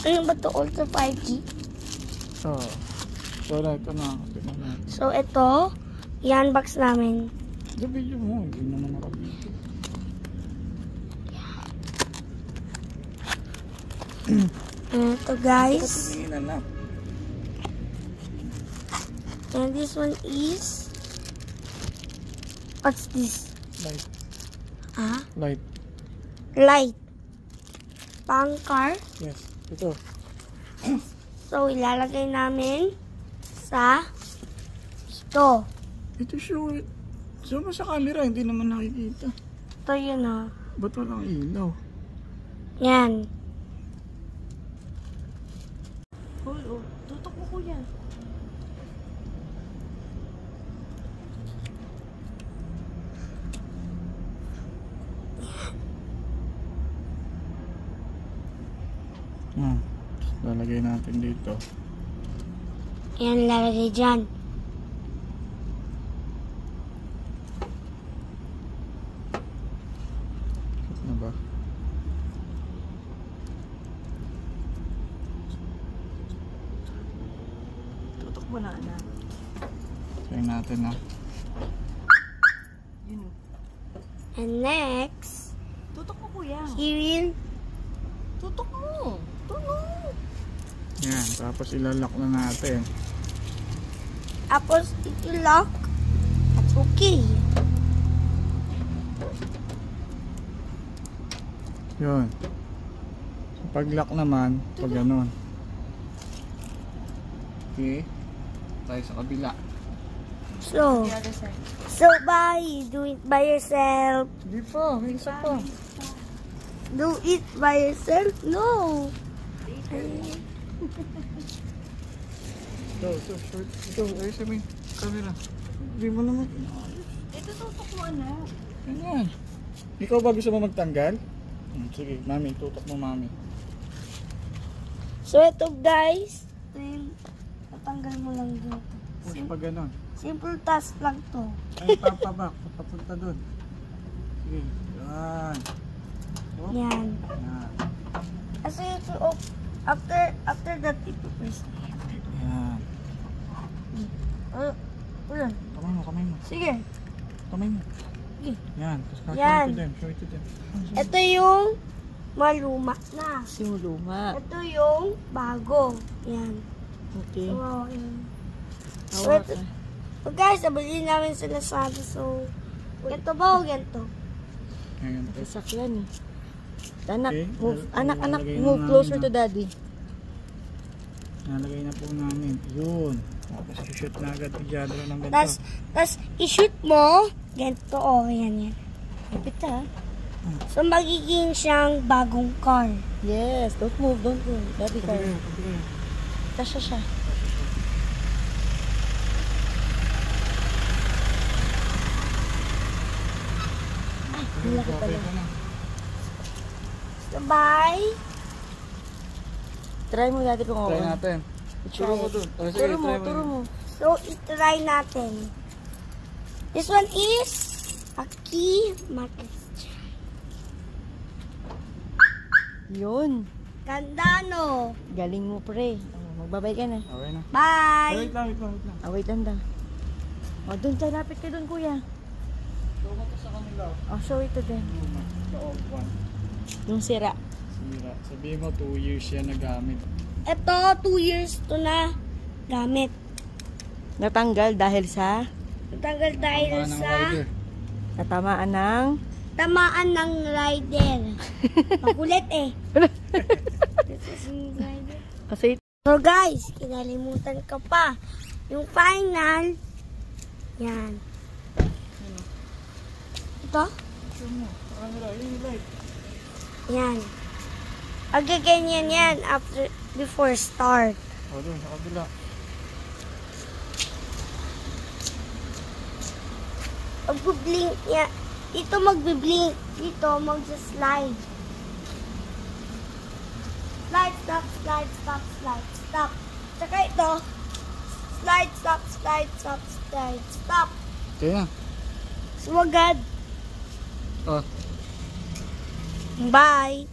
Ano ba ito? Ultra 5G? Oo. So, ito na. So, ito, i-unbox namin. Sa video mo, hindi naman nakabito. Ito, guys. Patingin na. And this one is... What's this? Light. Ah? Light. Light. Pang car. Yes. Ito. So, ilalagay namin sa ito. Ito show it. Zoom mo sa camera, hindi naman nakikita. Ito yun, oh. Ba't walang ilaw? Yan. Oh, tutok mo kuya. Lalagay natin dito. Yan, lalagay dyan. Ano ba? Tutok mo na, anak. Try natin na. Yun. And next, Tutok mo kuya. he will... Tutok mo. Tunog. Yan, tapos ilalak na natin. Tapos, iti-lock. At okay. Yun. So, pag-lock naman, pag ganun. Okay. Tayo sa kabila. So, The other side. do it by yourself. Hindi pa, may isa pa. Do it by yourself? No. Ito, short. Ito, ay sa may camera. Hindi mo naman. Ito tutok mo, anak. Ganyan. Ikaw ba gusto mo magtanggal? Sige, mami, tutok mo, mami. So, ito guys. Ito yung tatanggal mo lang dito. Push pa ganun. Simple task lang to. Ay, papabak. Papunta dun. Sige, yan. Oh. Yan. Yan. Kasi ito, after that, ipipress. Yan. Ulan. Kamay mo. Sige. Kamay mo. Sige. Yan. Tapos Yan. show it to them. Ito yung maluma na. Yung luma. Ito yung bago. Yan. Okay. So, yan. Hawak So, ka. so guys, nabili namin sa Lazada. So, ganito ba o ganito? Ayan. Sasakyan eh. Anak, Okay. move. Anak, Lalagay na move namin closer na. to daddy. Nalagay na po namin. Yun. Tapos i-shoot na agad ni Jadro ng ganito. Tas i-shoot mo. Ganito o. Yan yan. Kapit ka. So, magiging siyang bagong car. Yes, don't move. Daddy car. Pabili. Kasya siya. Malaki pala. Okay ka na. So, bye. Try mo daddy kung Try okay. natin. Turo ko dun. Oh, sige, Turo mo, try turo mo. So, itry natin. This one is a key market. Yun. Ganda, no? Galing mo pre. Oh, magbabay ka na. Okay na. Bye! Wait lang. Wait lang daw. O, dun tayo. Lapit ka dun, kuya. Show mo to sa kanila. O, show it to them. Loob one. Yung sira. Sira. Sabihin mo 2 years yan nagamit. Ito, 2 years to na gamit. Natanggal dahil sa Matagal dahil Tama ng sa rider. natamaan ng tamaan ng rider. Makulit eh. kasi So guys, kinalimutan ka pa. Yung final, yan. Ito? Show mo. Sa kanila. Yun yung light. Yan. Pagkaganyan yan before start. O dun, sa kabila. Mag-blink yan. Ito magbe-blink. Dito mag-slide. Slide, stop, slide, stop, slide, stop. Tsaka ito, slide, stop, slide, stop, slide, stop. Okay na. So agad. Oh. Bye!